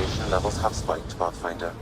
Radiation levels have spiked, Pathfinder.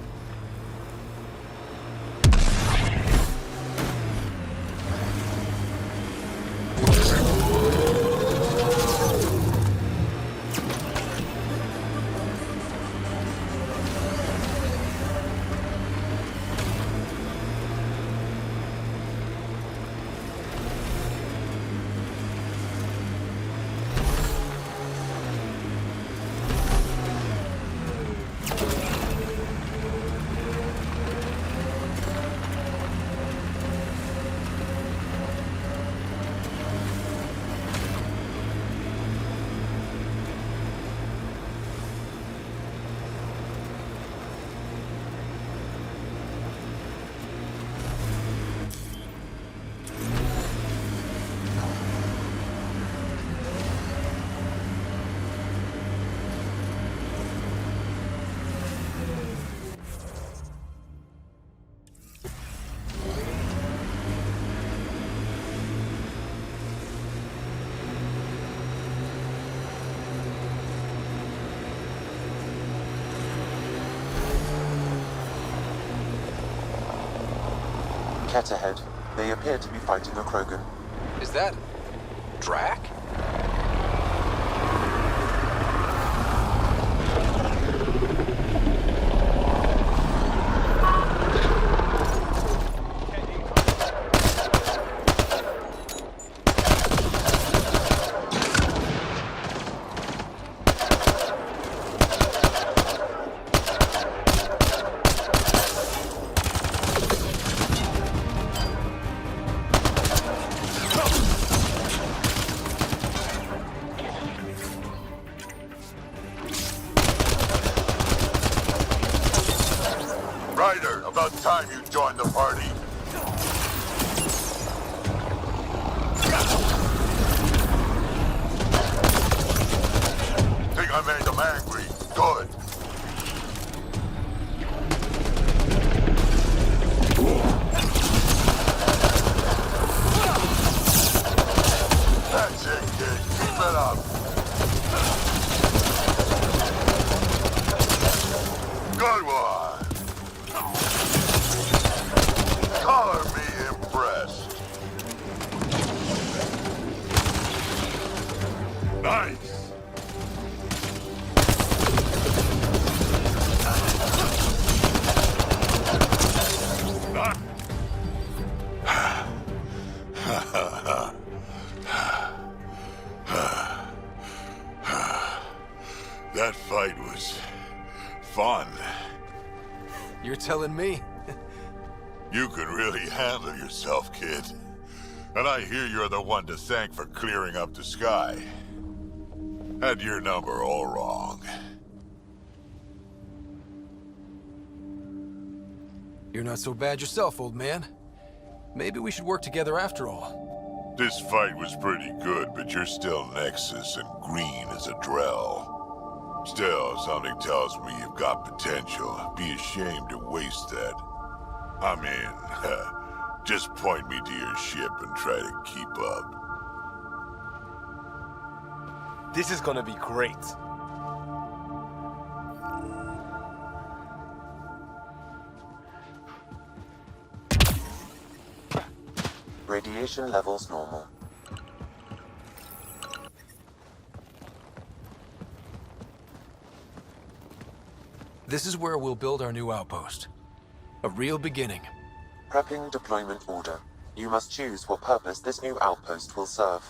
Kett ahead. They appear to be fighting a Krogan. Is that... Drac? Ryder, about time you joined the party. Think I made them angry. Good. That's it, kid. Keep it up. Good one. Color me impressed. Nice. That fight was fun. You're telling me? You can really handle yourself, kid. And I hear you're the one to thank for clearing up the sky. Had your number all wrong. You're not so bad yourself, old man. Maybe we should work together after all. This fight was pretty good, but you're still Nexus and green as a Drell. Still, something tells me you've got potential. Be ashamed to waste that. I mean, just point me to your ship and try to keep up. This is gonna be great. Radiation levels normal. This is where we'll build our new outpost. A real beginning. Prepping deployment order. You must choose what purpose this new outpost will serve.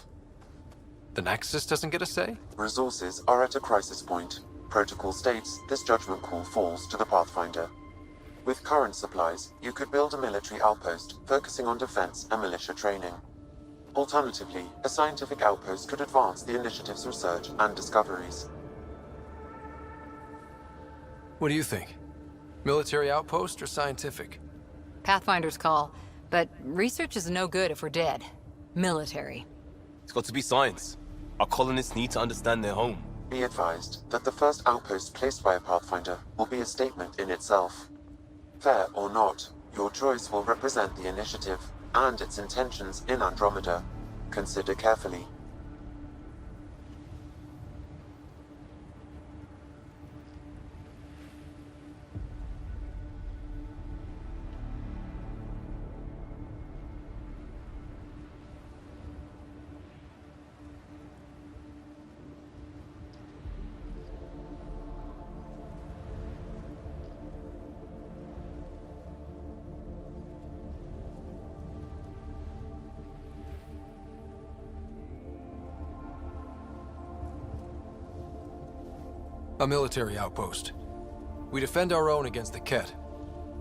The Nexus doesn't get a say? Resources are at a crisis point. Protocol states this judgment call falls to the Pathfinder. With current supplies, you could build a military outpost focusing on defense and militia training. Alternatively, a scientific outpost could advance the Initiative's research and discoveries. What do you think? Military outpost or scientific? Pathfinder's call, but research is no good if we're dead. Military. It's got to be science. Our colonists need to understand their home. Be advised that the first outpost placed by a Pathfinder will be a statement in itself. Fair or not, your choice will represent the Initiative and its intentions in Andromeda. Consider carefully. A military outpost. We defend our own against the Kett.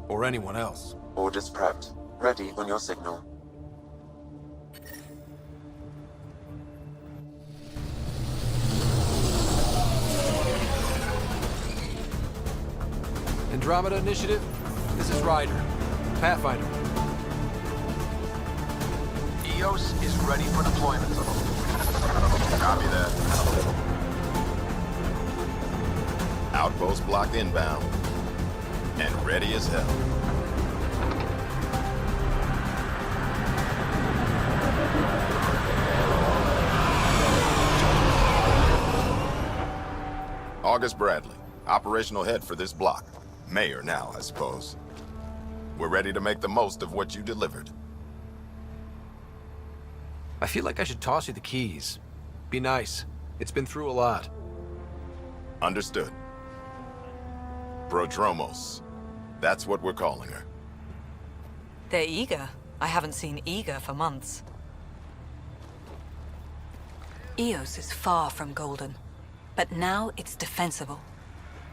Or anyone else. Orders prepped. Ready on your signal. Andromeda Initiative, this is Ryder. Pathfinder. EOS is ready for deployment. Copy that. Outpost blocked inbound. And ready as hell. August Bradley, operational head for this block. Mayor now, I suppose. We're ready to make the most of what you delivered. I feel like I should toss you the keys. Be nice. It's been through a lot. Understood. Prodromos. That's what we're calling her. They're eager. I haven't seen eager for months. EOS is far from golden, but now it's defensible.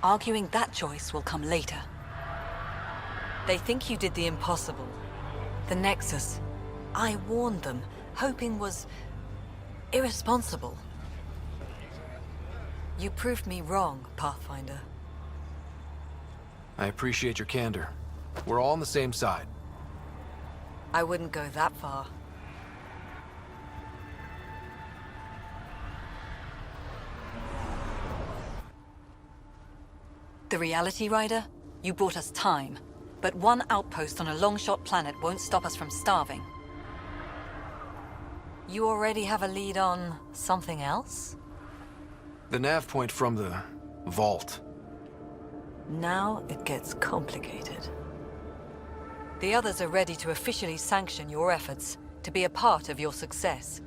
Arguing that choice will come later. They think you did the impossible. The Nexus. I warned them, hoping was irresponsible. You proved me wrong, Pathfinder. I appreciate your candor. We're all on the same side. I wouldn't go that far. The reality, Ryder? You bought us time, but one outpost on a long-shot planet won't stop us from starving. You already have a lead on something else? The nav point from the vault. Now it gets complicated. The others are ready to officially sanction your efforts, to be a part of your success.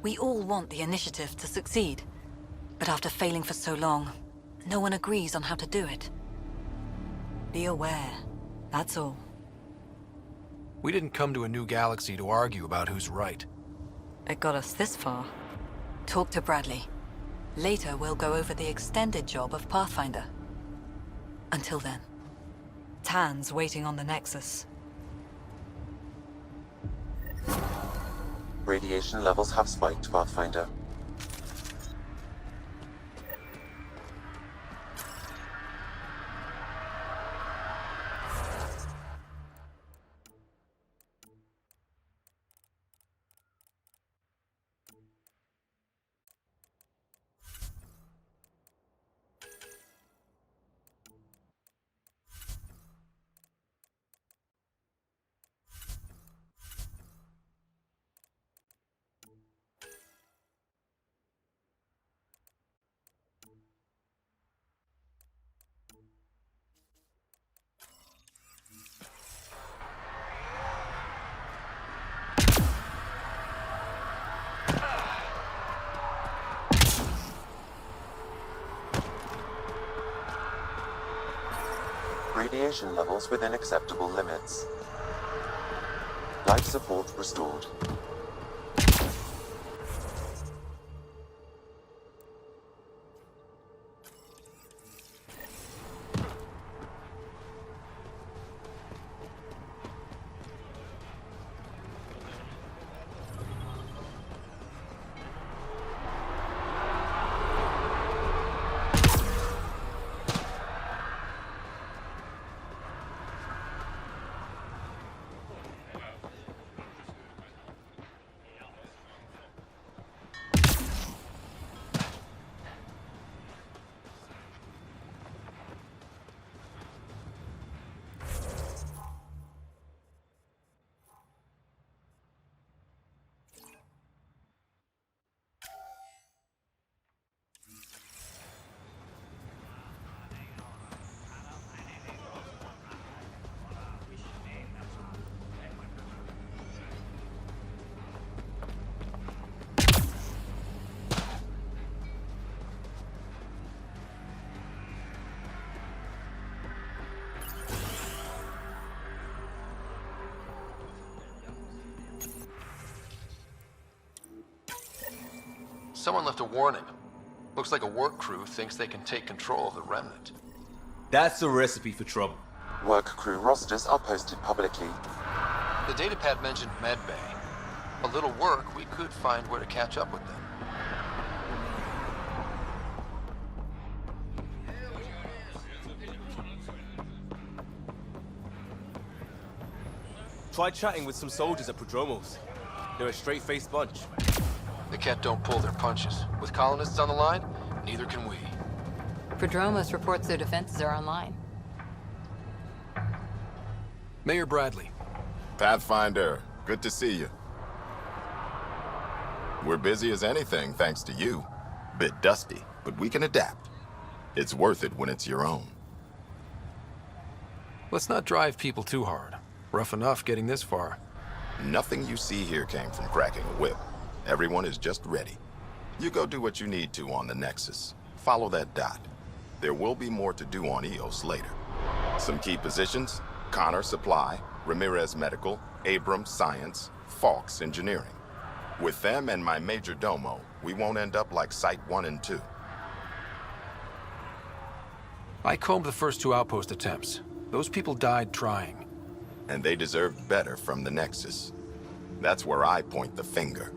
We all want the initiative to succeed, but after failing for so long, no one agrees on how to do it. Be aware, that's all. We didn't come to a new galaxy to argue about who's right. It got us this far. Talk to Bradley. Later, we'll go over the extended job of Pathfinder. Until then, Tan's waiting on the Nexus. Radiation levels have spiked, Pathfinder. Radiation levels within acceptable limits. Life support restored. Someone left a warning. Looks like a work crew thinks they can take control of the Remnant. That's a recipe for trouble. Work crew rosters are posted publicly. The datapad mentioned medbay. A little work, we could find where to catch up with them. Try chatting with some soldiers at Prodromos. They're a straight-faced bunch. The Kett don't pull their punches. With colonists on the line, neither can we. Prodromos reports their defenses are online. Mayor Bradley. Pathfinder, good to see you. We're busy as anything, thanks to you. Bit dusty, but we can adapt. It's worth it when it's your own. Let's not drive people too hard. Rough enough getting this far. Nothing you see here came from cracking a whip. Everyone is just ready. You go do what you need to on the Nexus. Follow that dot. There will be more to do on EOS later. Some key positions: Connor Supply, Ramirez Medical, Abrams Science, Falks Engineering. With them and my major domo, we won't end up like Site 1 and 2. I combed the first 2 outpost attempts. Those people died trying. And they deserved better from the Nexus. That's where I point the finger.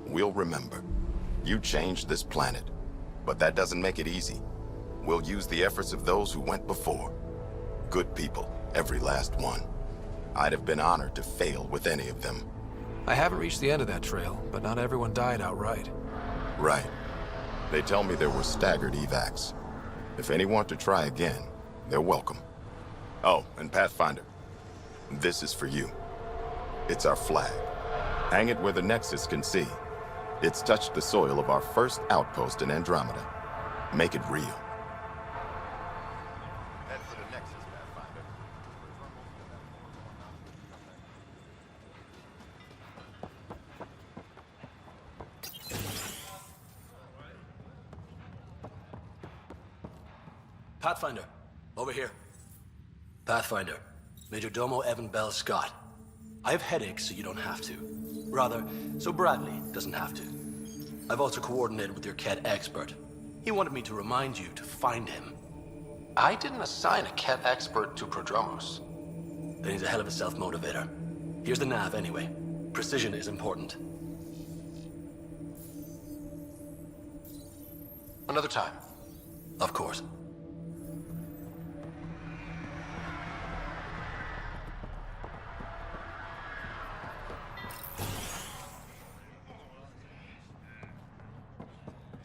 We'll remember. You changed this planet, but that doesn't make it easy. We'll use the efforts of those who went before. Good people, every last one. I'd have been honored to fail with any of them. I haven't reached the end of that trail, but not everyone died outright. Right. They tell me there were staggered evacs. If any want to try again, they're welcome. Oh, and Pathfinder, this is for you. It's our flag. Hang it where the Nexus can see. It's touched the soil of our first outpost in Andromeda. Make it real. Head for the Nexus, Pathfinder. Pathfinder, over here. Pathfinder, Major Domo Evan Bell Scott. I have headaches, so you don't have to. Rather, so Bradley doesn't have to. I've also coordinated with your Kett expert. He wanted me to remind you to find him. I didn't assign a Kett expert to Prodromos. Then he's a hell of a self-motivator. Here's the nav anyway. Precision is important. Another time. Of course.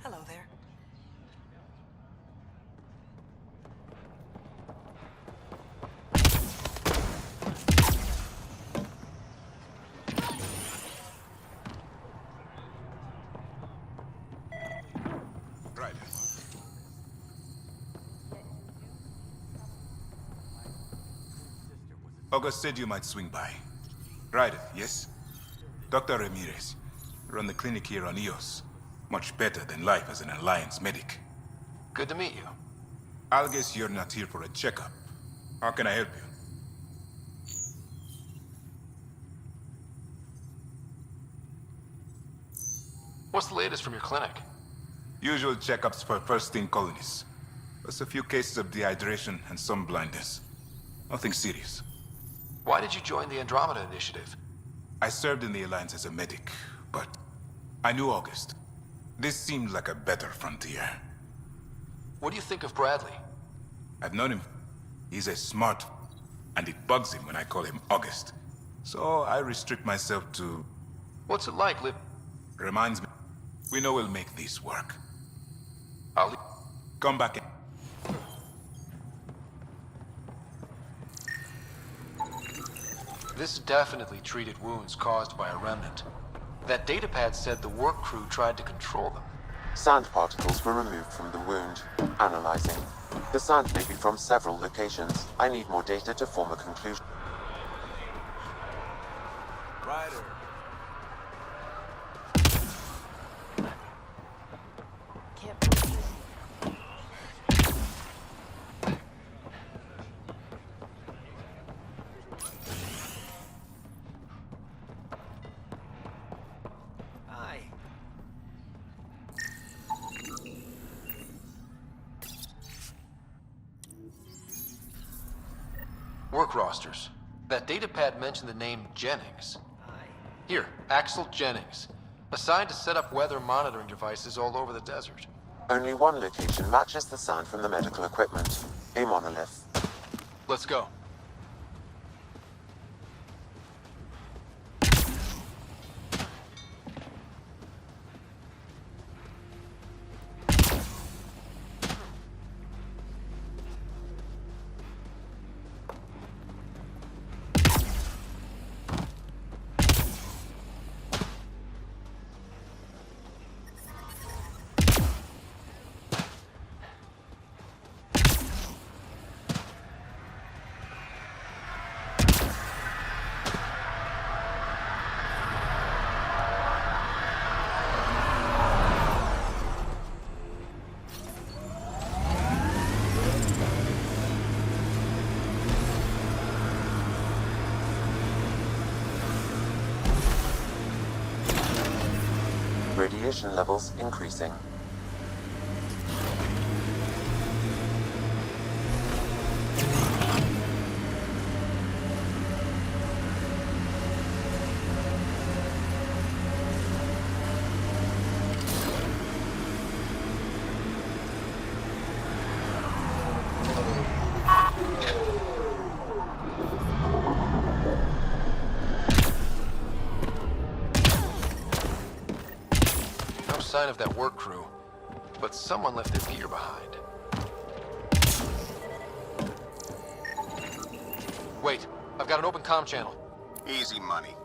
Hello there. Ryder. August said you might swing by. Ryder, yes? Dr. Ramirez. Run the clinic here on EOS. Much better than life as an Alliance medic. Good to meet you. I'll guess you're not here for a checkup. How can I help you? What's the latest from your clinic? Usual checkups for first-in colonists. Plus a few cases of dehydration and some blindness. Nothing serious. Why did you join the Andromeda Initiative? I served in the Alliance as a medic, but I knew August. This seemed like a better frontier. What do you think of Bradley? I've known him. He's a smart, and it bugs him when I call him August. So I restrict myself to... What's it like, Reminds me, we know we'll make this work. I'll leave. Come back in. This definitely treated wounds caused by a remnant. That datapad said the work crew tried to control them. Sand particles were removed from the wound. Analyzing. The sand may be from several locations. I need more data to form a conclusion. Ryder. Work rosters. That datapad mentioned the name Jennings. Here, Axel Jennings. Assigned to set up weather monitoring devices all over the desert. Only one location matches the sound from the medical equipment. A monolith. Let's go. Radiation levels increasing. No sign of that work crew, but someone left their gear behind. Wait, I've got an open comm channel. Easy money.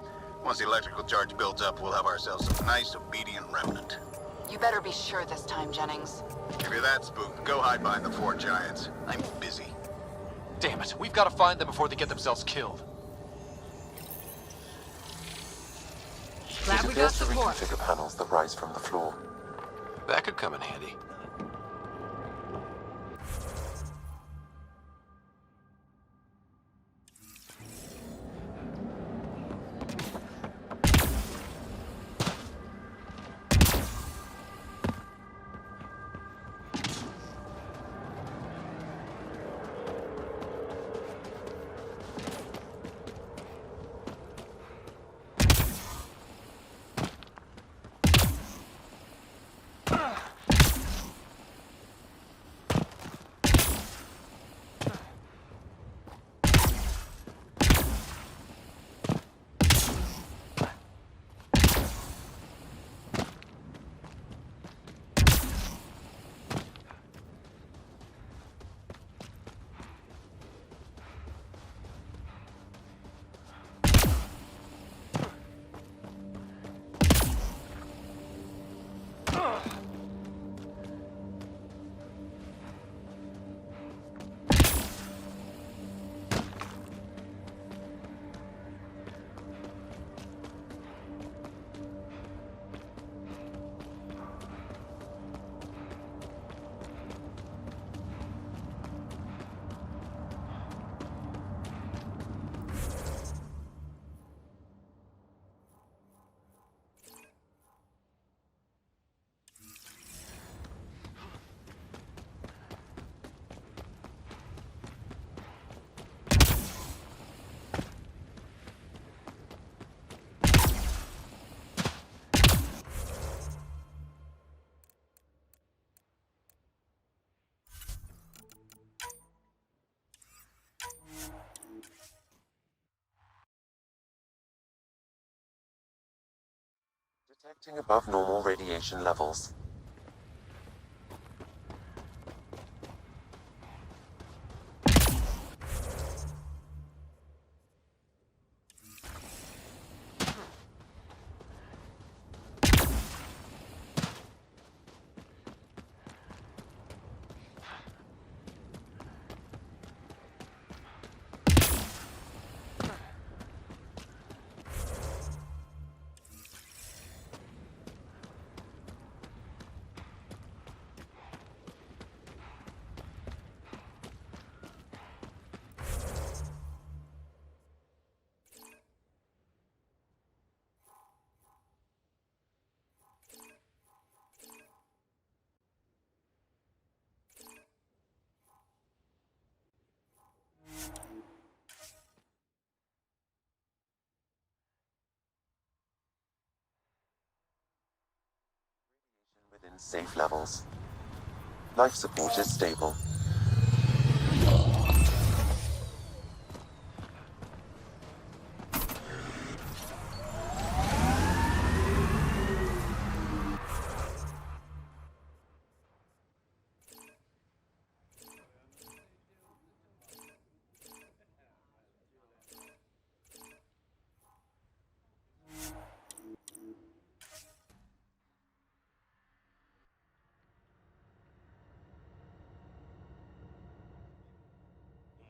Once the electrical charge builds up, we'll have ourselves some nice, obedient remnant. You better be sure this time, Jennings. If you're that spooked, go hide behind the four giants. I'm busy. Damn it, we've got to find them before they get themselves killed. Glad It we got appears to support. reconfigure panels that rise from the floor. That could come in handy. Detecting above normal radiation levels. within safe levels. Life support is stable.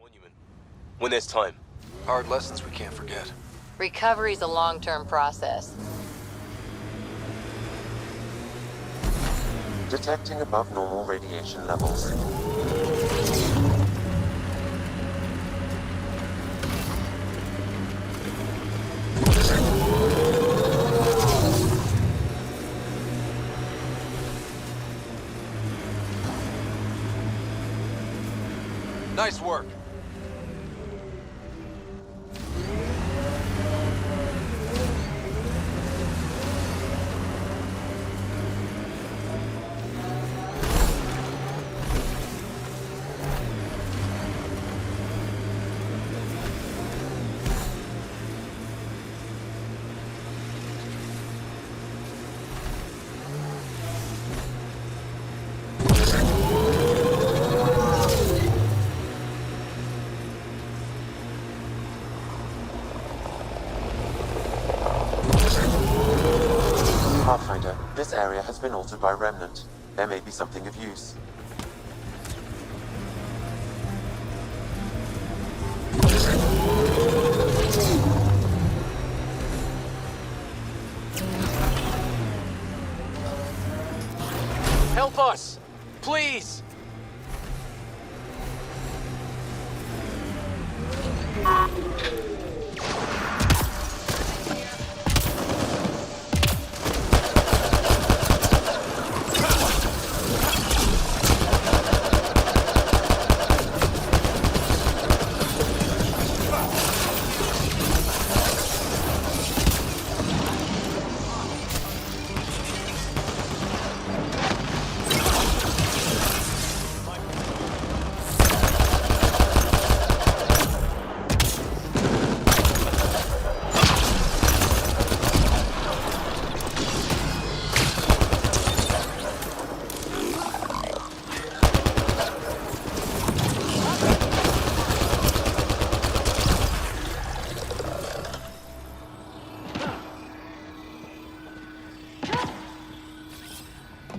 Monument. When there's time. Hard lessons we can't forget. Recovery's a long-term process. Detecting above normal radiation levels. Nice work. Pathfinder, this area has been altered by Remnant. There may be something of use. Help us! Please!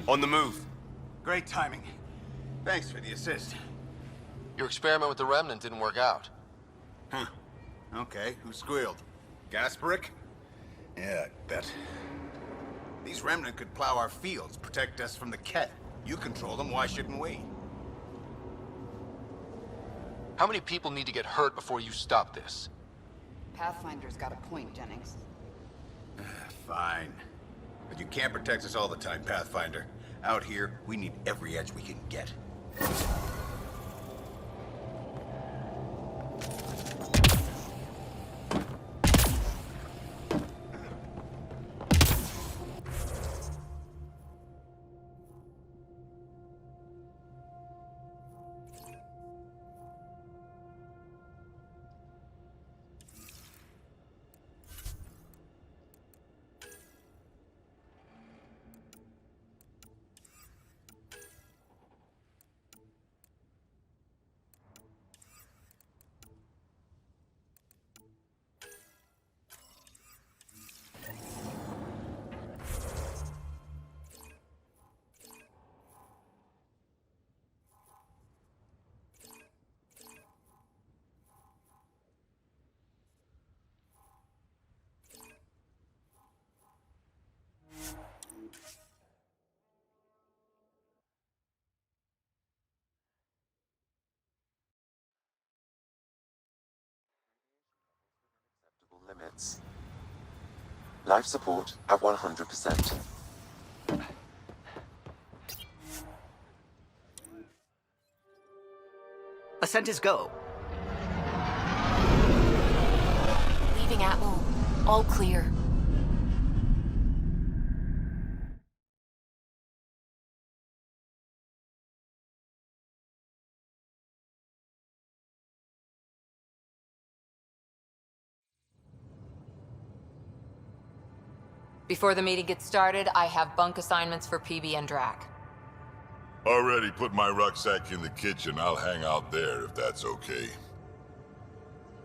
On the move. Great timing. Thanks for the assist. Your experiment with the Remnant didn't work out. Huh. Okay, who squealed? Gasparic? Yeah, I bet. These Remnant could plow our fields, protect us from the Kett. You control them, why shouldn't we? How many people need to get hurt before you stop this? Pathfinder's got a point, Jennings. Fine. But you can't protect us all the time, Pathfinder. Out here, we need every edge we can get. Limits. Life support at 100%. Ascent is go. Leaving Atmo. All clear. Before the meeting gets started, I have bunk assignments for PB and Drac. Already put my rucksack in the kitchen. I'll hang out there if that's okay.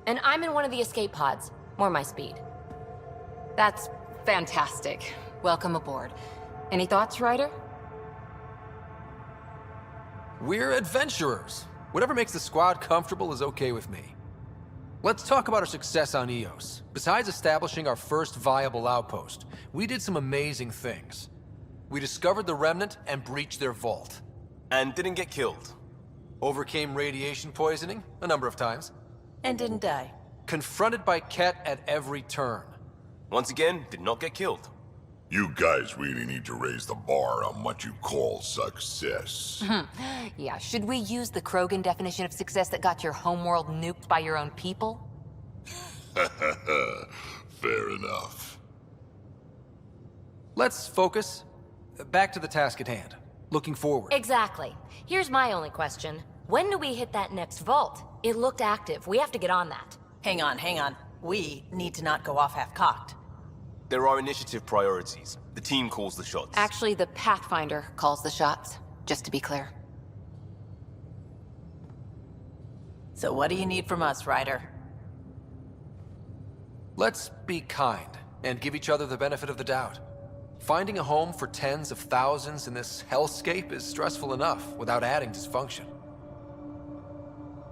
And I'm in one of the escape pods. More my speed. That's fantastic. Welcome aboard. Any thoughts, Ryder? We're adventurers. Whatever makes the squad comfortable is okay with me. Let's talk about our success on Eos. Besides establishing our first viable outpost, we did some amazing things. We discovered the Remnant and breached their vault. And didn't get killed. Overcame radiation poisoning a number of times. And didn't die. Confronted by Kett at every turn. Once again, did not get killed. You guys really need to raise the bar on what you call success. Yeah, should we use the Krogan definition of success that got your homeworld nuked by your own people? Fair enough. Let's focus. Back to the task at hand. Looking forward. Exactly. Here's my only question. When do we hit that next vault? It looked active. We have to get on that. Hang on. We need to not go off half-cocked. There are initiative priorities. The team calls the shots. Actually, the Pathfinder calls the shots, just to be clear. So what do you need from us, Ryder? Let's be kind and give each other the benefit of the doubt. Finding a home for tens of thousands in this hellscape is stressful enough without adding dysfunction.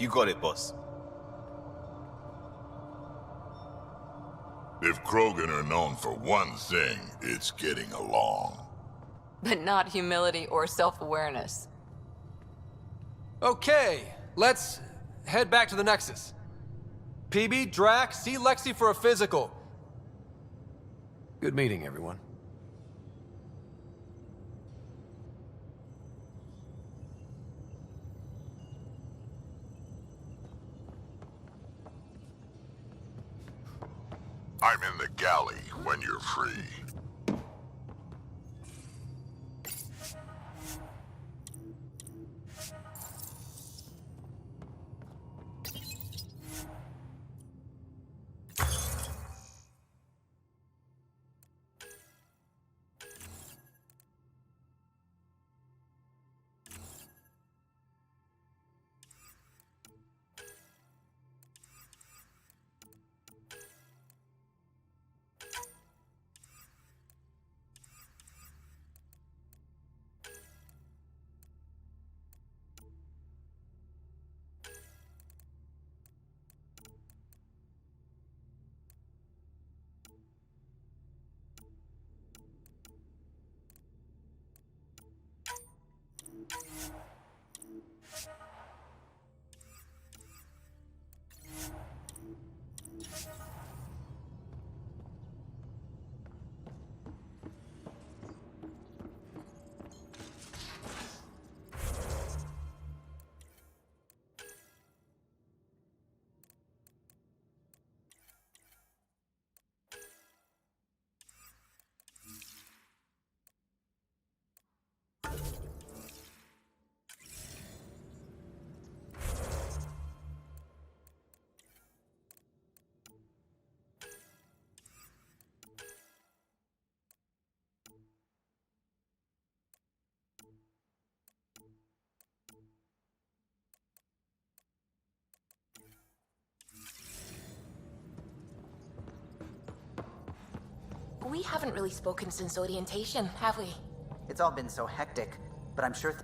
You got it, boss. If Krogan are known for one thing, it's getting along. But not humility or self-awareness. Okay, let's head back to the Nexus. PB, Drac, see Lexi for a physical. Good meeting, everyone. I'm in the galley when you're free. We haven't really spoken since orientation, have we? It's all been so hectic, but I'm sure...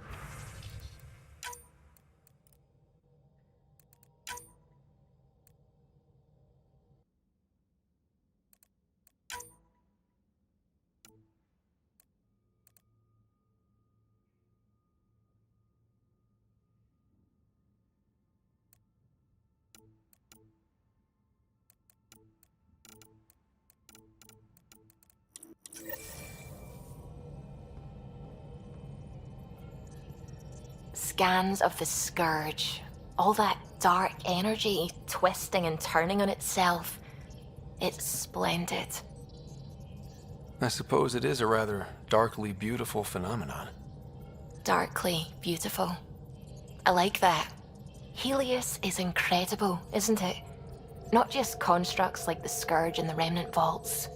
Scans of the Scourge. All that dark energy twisting and turning on itself. It's splendid. I suppose it is a rather darkly beautiful phenomenon. Darkly beautiful. I like that. Helios is incredible, isn't it? Not just constructs like the Scourge and the Remnant vaults.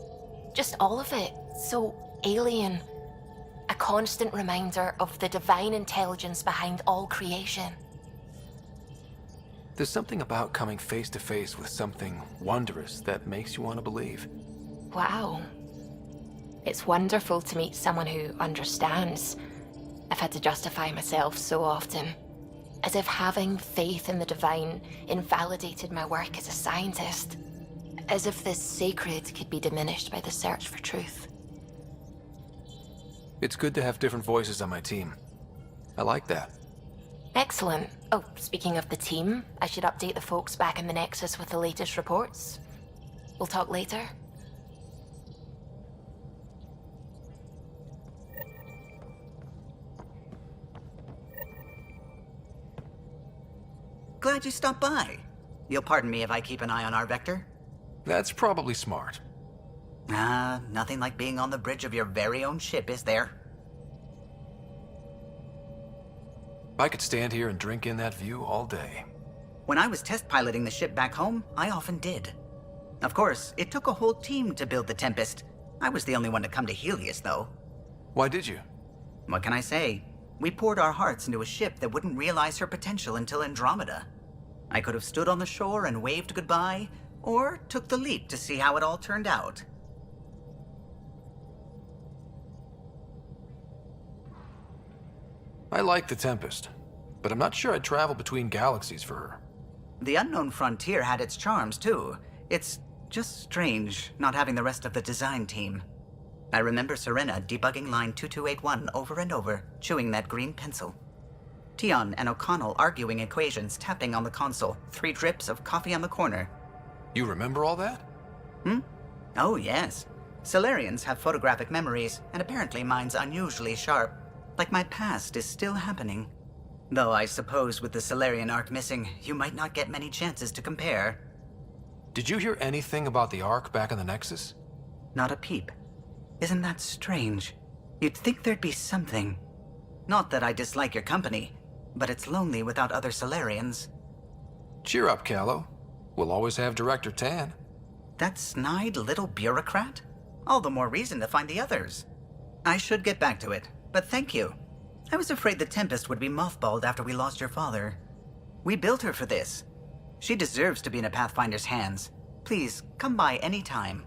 Just all of it. so alien. A constant reminder of the divine intelligence behind all creation. There's something about coming face to face with something wondrous that makes you want to believe. Wow. It's wonderful to meet someone who understands. I've had to justify myself so often. As if having faith in the divine invalidated my work as a scientist. As if this sacred could be diminished by the search for truth. It's good to have different voices on my team. I like that. Excellent. Oh, speaking of the team, I should update the folks back in the Nexus with the latest reports. We'll talk later. Glad you stopped by. You'll pardon me if I keep an eye on our vector? That's probably smart. Nothing like being on the bridge of your very own ship, is there? I could stand here and drink in that view all day. When I was test piloting the ship back home, I often did. Of course, it took a whole team to build the Tempest. I was the only one to come to Helios, though. Why did you? What can I say? We poured our hearts into a ship that wouldn't realize her potential until Andromeda. I could have stood on the shore and waved goodbye, or took the leap to see how it all turned out. I like the Tempest, but I'm not sure I'd travel between galaxies for her. The unknown frontier had its charms, too. It's just strange not having the rest of the design team. I remember Serena debugging line 2281 over and over, chewing that green pencil. Tion and O'Connell arguing equations, tapping on the console, 3 drips of coffee on the corner. You remember all that? Oh, yes. Solarians have photographic memories, and apparently mine's unusually sharp. Like my past is still happening. Though I suppose with the Solarian arc missing, you might not get many chances to compare. Did you hear anything about the Ark back in the Nexus? Not a peep. Isn't that strange? You'd think there'd be something. Not that I dislike your company, but it's lonely without other Solarians. Cheer up, Callow. We'll always have Director Tan. That snide little bureaucrat? All the more reason to find the others. I should get back to it, but thank you. I was afraid the Tempest would be mothballed after we lost your father. We built her for this. She deserves to be in a Pathfinder's hands. Please, come by any time.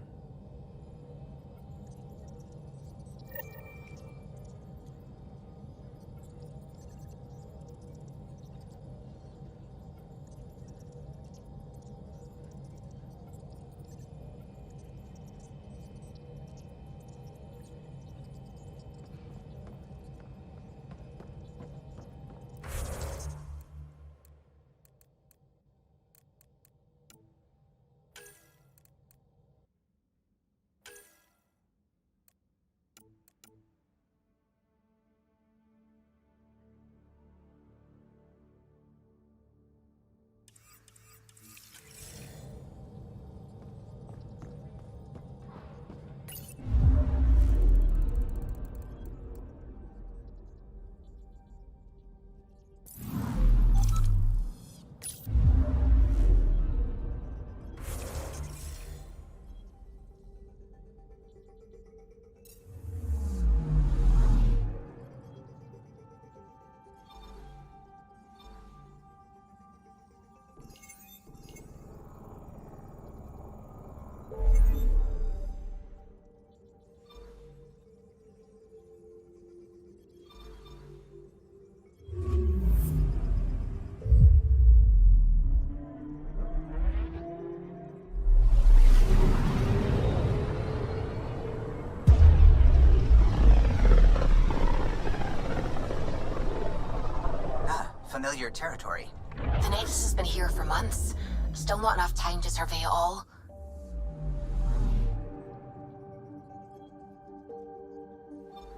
Familiar territory. The Nexus has been here for months. Still not enough time to survey it all.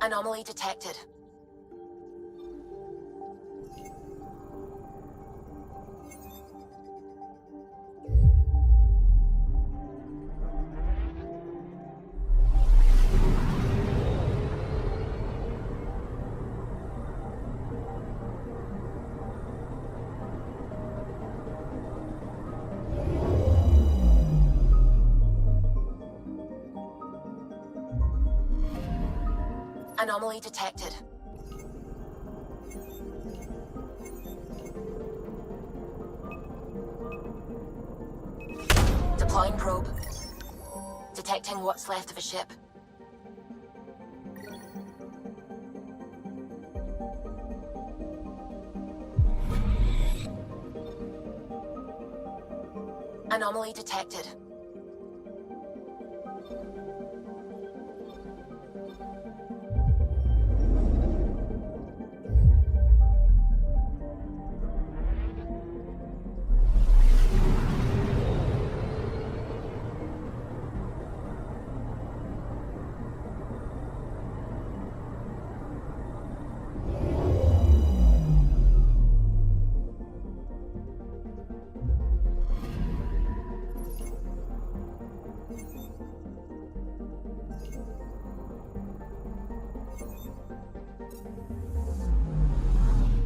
Anomaly detected. Anomaly detected. Deploying probe. Detecting what's left of a ship. Anomaly detected.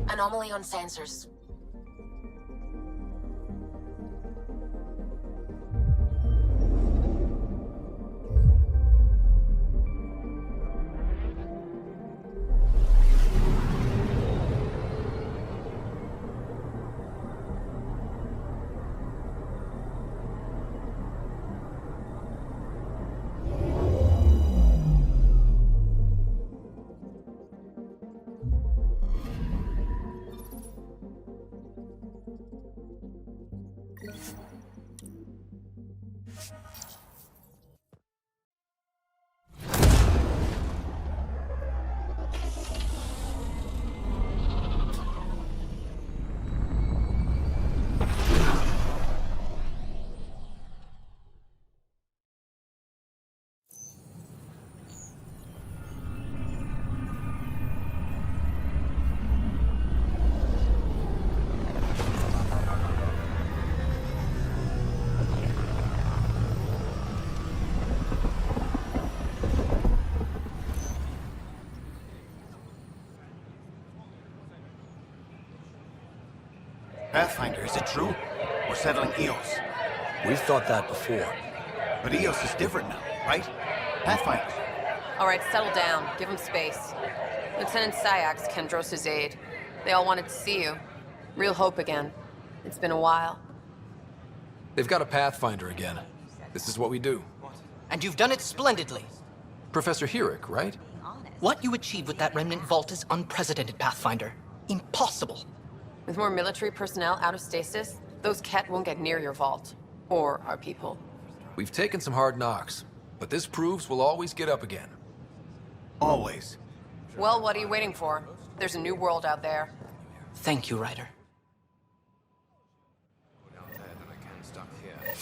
Anomaly on sensors. Pathfinder, is it true? We're settling Eos. We've thought that before. But Eos is different now, right? Pathfinder. All right, settle down. Give him space. Lieutenant Syak's Kendros' aide. They all wanted to see you. Real hope again. It's been a while. They've got a Pathfinder again. This is what we do. And you've done it splendidly. Professor Herrick, right? What you achieved with that Remnant vault is unprecedented, Pathfinder. Impossible. With more military personnel out of stasis, those Kett won't get near your vault. Or our people. We've taken some hard knocks, but this proves we'll always get up again. Always. Well, what are you waiting for? There's a new world out there. Thank you, Ryder. Down there, then I can stop here.